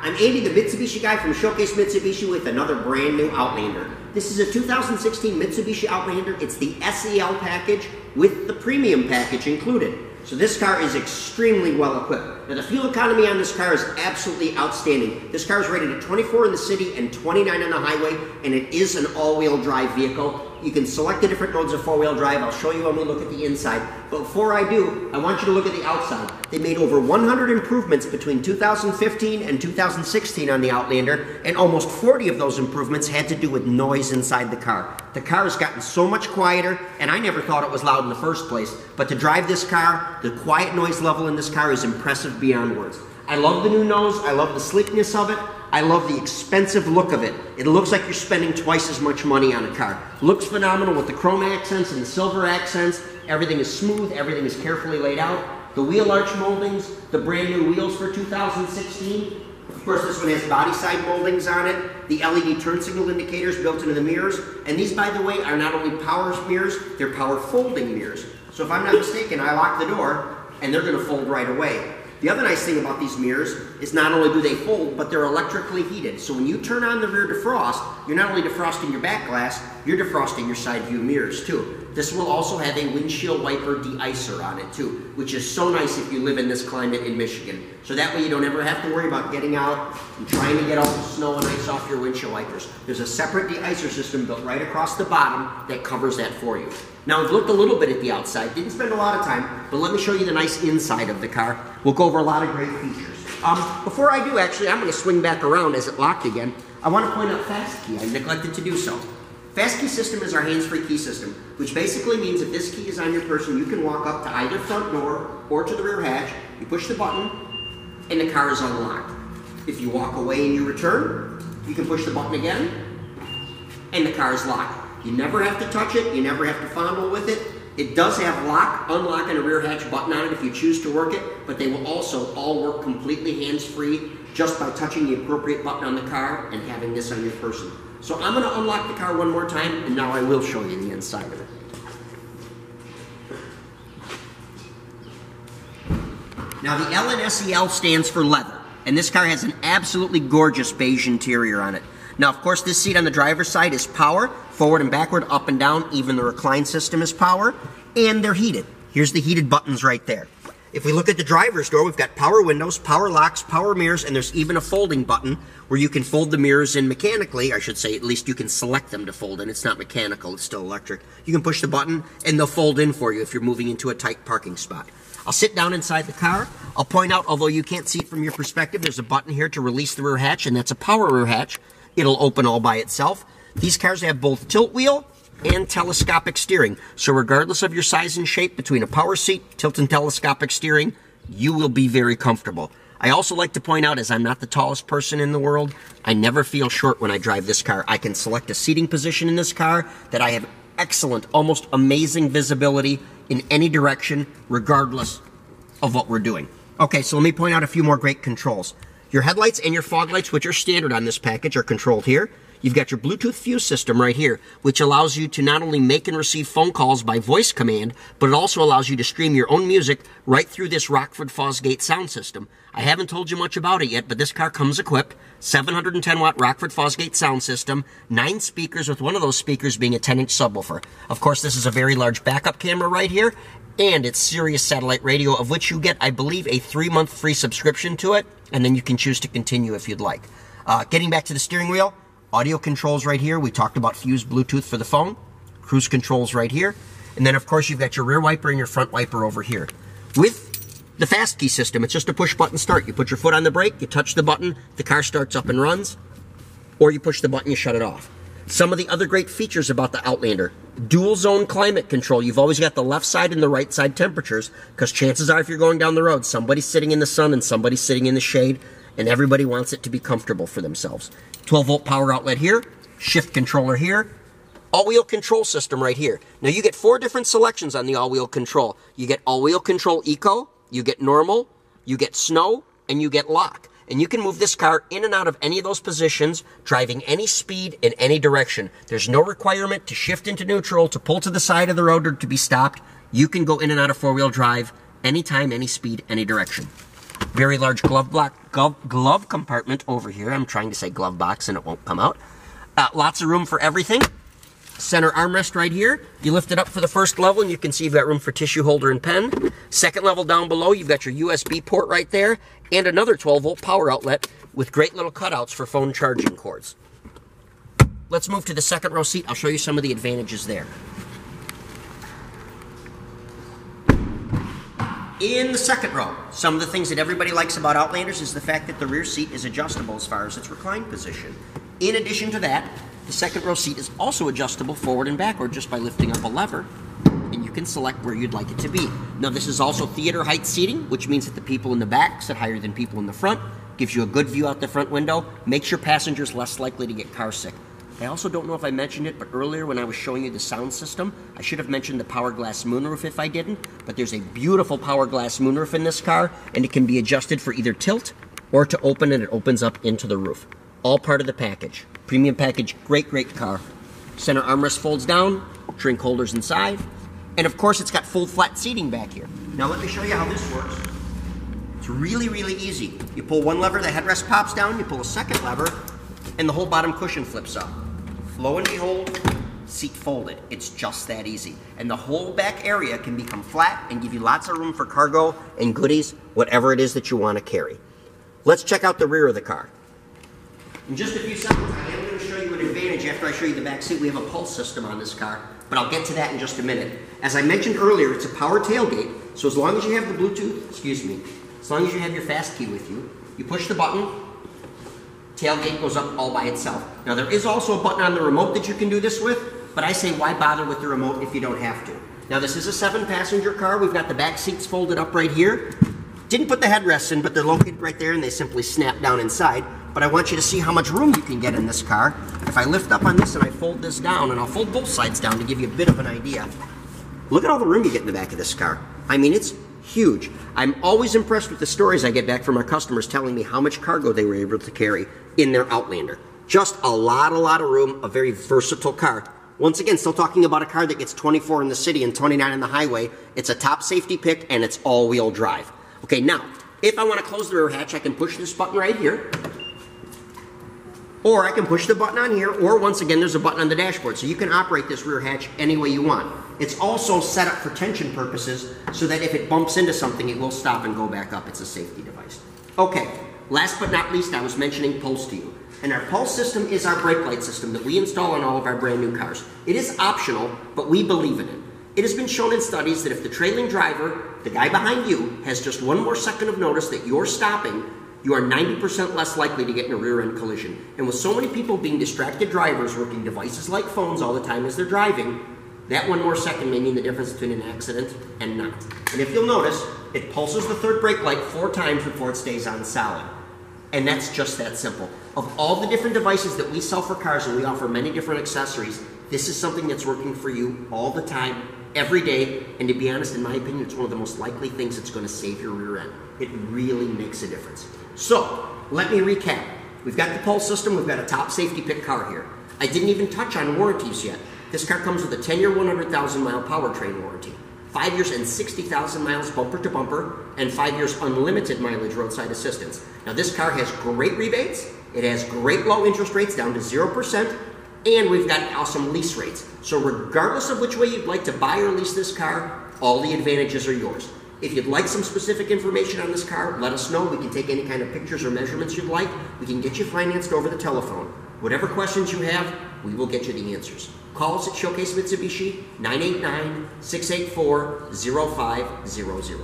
I'm Andy, the Mitsubishi guy from Showcase Mitsubishi with another brand new Outlander. This is a 2016 Mitsubishi Outlander. It's the SEL package with the premium package included. So this car is extremely well equipped. Now the fuel economy on this car is absolutely outstanding. This car is rated at 24 in the city and 29 on the highway, and it is an all-wheel drive vehicle. You can select the different modes of four-wheel drive. I'll show you when we look at the inside. But before I do, I want you to look at the outside. They made over 100 improvements between 2015 and 2016 on the Outlander, and almost 40 of those improvements had to do with noise inside the car. The car has gotten so much quieter, and I never thought it was loud in the first place, but to drive this car, the quiet noise level in this car is impressive beyond words. I love the new nose, I love the sleekness of it, I love the expensive look of it. It looks like you're spending twice as much money on a car. Looks phenomenal with the chrome accents and the silver accents. Everything is smooth, everything is carefully laid out. The wheel arch moldings, the brand new wheels for 2016. Of course, this one has body side moldings on it, the LED turn signal indicators built into the mirrors, and these, by the way, are not only power mirrors, they're power folding mirrors. So if I'm not mistaken, I lock the door, and they're going to fold right away. The other nice thing about these mirrors is not only do they fold, but they're electrically heated. So when you turn on the rear defrost, you're not only defrosting your back glass, you're defrosting your side view mirrors too. This will also have a windshield wiper de-icer on it too, which is so nice if you live in this climate in Michigan. So that way you don't ever have to worry about getting out and trying to get all the snow and ice off your windshield wipers. There's a separate de-icer system built right across the bottom that covers that for you. Now, I've looked a little bit at the outside, didn't spend a lot of time, but let me show you the nice inside of the car. We'll go over a lot of great features. Before I do, actually, I'm going to swing back around as it locked again. I want to point out fast key. I neglected to do so. Fast key system is our hands-free key system, which basically means if this key is on your person, you can walk up to either front door or to the rear hatch, you push the button, and the car is unlocked. If you walk away and you return, you can push the button again, and the car is locked. You never have to touch it, you never have to fondle with it. It does have lock, unlock, and a rear hatch button on it if you choose to work it, but they will also all work completely hands-free just by touching the appropriate button on the car and having this on your person. So I'm going to unlock the car one more time, and now I will show you the inside of it. Now the L in SEL stands for leather, and this car has an absolutely gorgeous beige interior on it. Now, of course, this seat on the driver's side is power, forward and backward, up and down. Even the recline system is power, and they're heated. Here's the heated buttons right there. If we look at the driver's door, we've got power windows, power locks, power mirrors, and there's even a folding button where you can fold the mirrors in mechanically. I should say, at least you can select them to fold in. It's not mechanical, it's still electric. You can push the button, and they'll fold in for you if you're moving into a tight parking spot. I'll sit down inside the car. I'll point out, although you can't see it from your perspective, there's a button here to release the rear hatch, and that's a power rear hatch. It'll open all by itself. These cars have both tilt wheel and telescopic steering. So regardless of your size and shape, between a power seat, tilt and telescopic steering, you will be very comfortable. I also like to point out, as I'm not the tallest person in the world, I never feel short when I drive this car. I can select a seating position in this car that I have excellent, almost amazing visibility in any direction, regardless of what we're doing. Okay, so let me point out a few more great controls. Your headlights and your fog lights, which are standard on this package, are controlled here. You've got your Bluetooth fuse system right here, which allows you to not only make and receive phone calls by voice command, but it also allows you to stream your own music right through this Rockford Fosgate sound system. I haven't told you much about it yet, but this car comes equipped. 710-watt Rockford Fosgate sound system, 9 speakers, with one of those speakers being a 10-inch subwoofer. Of course, this is a very large backup camera right here, and it's Sirius satellite radio, of which you get, I believe, a 3-month free subscription to it, and then you can choose to continue if you'd like. Getting back to the steering wheel, audio controls right here. We talked about fused Bluetooth for the phone. Cruise controls right here. And then, of course, you've got your rear wiper and your front wiper over here. With the fast key system, it's just a push-button start. You put your foot on the brake, you touch the button, the car starts up and runs, or you push the button, you shut it off. Some of the other great features about the Outlander: dual zone climate control. You've always got the left side and the right side temperatures, because chances are if you're going down the road, somebody's sitting in the sun and somebody's sitting in the shade, and everybody wants it to be comfortable for themselves. 12-volt power outlet here, shift controller here, all-wheel control system right here. Now you get 4 different selections on the all-wheel control. You get all-wheel control eco, you get normal, you get snow, and you get lock. And you can move this car in and out of any of those positions, driving any speed in any direction. There's no requirement to shift into neutral, to pull to the side of the road, or to be stopped. You can go in and out of 4-wheel drive anytime, any speed, any direction. Very large glove compartment over here. I'm trying to say glove box and it won't come out. Lots of room for everything. Center armrest right here. You lift it up for the first level and you can see you've got room for tissue holder and pen. Second level down below, you've got your USB port right there and another 12-volt power outlet with great little cutouts for phone charging cords. Let's move to the second row seat. I'll show you some of the advantages there. In the second row, some of the things that everybody likes about Outlanders is the fact that the rear seat is adjustable as far as its recline position. In addition to that, the second row seat is also adjustable forward and backward just by lifting up a lever, and you can select where you'd like it to be. Now this is also theater height seating, which means that the people in the back sit higher than people in the front, gives you a good view out the front window, makes your passengers less likely to get car sick. I also don't know if I mentioned it, but earlier when I was showing you the sound system, I should have mentioned the power glass moonroof if I didn't, but there's a beautiful power glass moonroof in this car, and it can be adjusted for either tilt or to open, and it opens up into the roof. All part of the package. Premium package, great, great car. Center armrest folds down, drink holders inside, and of course it's got full flat seating back here. Now let me show you how this works. It's really, really easy. You pull one lever, the headrest pops down, you pull a second lever, and the whole bottom cushion flips up. Lo and behold, seat folded. It's just that easy. And the whole back area can become flat and give you lots of room for cargo and goodies, whatever it is that you want to carry. Let's check out the rear of the car. In just a few seconds, I am going to show you an advantage after I show you the back seat. We have a pulse system on this car, but I'll get to that in just a minute. As I mentioned earlier, it's a power tailgate, so as long as you have the Bluetooth, as long as you have your fast key with you, you push the button, tailgate goes up all by itself. Now there is also a button on the remote that you can do this with, but I say why bother with the remote if you don't have to. Now this is a 7-passenger car. We've got the back seats folded up right here. Didn't put the headrests in, but they're located right there and they simply snap down inside. But I want you to see how much room you can get in this car. If I lift up on this and I fold this down, and I'll fold both sides down to give you a bit of an idea. Look at all the room you get in the back of this car. I mean, it's huge. I'm always impressed with the stories I get back from our customers telling me how much cargo they were able to carry in their Outlander. Just a lot of room, a very versatile car. Once again, still talking about a car that gets 24 in the city and 29 on the highway. It's a top safety pick and it's all-wheel drive. Okay, now, if I want to close the rear hatch, I can push this button right here. Or I can push the button on here, or once again, there's a button on the dashboard. So you can operate this rear hatch any way you want. It's also set up for tension purposes so that if it bumps into something, it will stop and go back up. It's a safety device. Okay, last but not least, I was mentioning Pulse to you. And our Pulse system is our brake light system that we install on all of our brand new cars. It is optional, but we believe in it. It has been shown in studies that if the trailing driver, the guy behind you, has just one more second of notice that you're stopping, you are 90% less likely to get in a rear-end collision. And with so many people being distracted drivers working devices like phones all the time as they're driving, that one more second may mean the difference between an accident and not. And if you'll notice, it pulses the third brake light 4 times before it stays on solid. And that's just that simple. Of all the different devices that we sell for cars, and we offer many different accessories, this is something that's working for you all the time, every day, and to be honest, in my opinion, it's one of the most likely things that's going to save your rear end. It really makes a difference. So, let me recap. We've got the Pulse system, we've got a top safety pick car here. I didn't even touch on warranties yet. This car comes with a 10-year, 100,000-mile powertrain warranty, 5 years and 60,000 miles bumper to bumper, and 5 years unlimited mileage roadside assistance. Now this car has great rebates, it has great low interest rates down to 0%, and we've got awesome lease rates. So regardless of which way you'd like to buy or lease this car, all the advantages are yours. If you'd like some specific information on this car, let us know. We can take any kind of pictures or measurements you'd like. We can get you financed over the telephone. Whatever questions you have, we will get you the answers. Call us at Showcase Mitsubishi, 989-684-0500.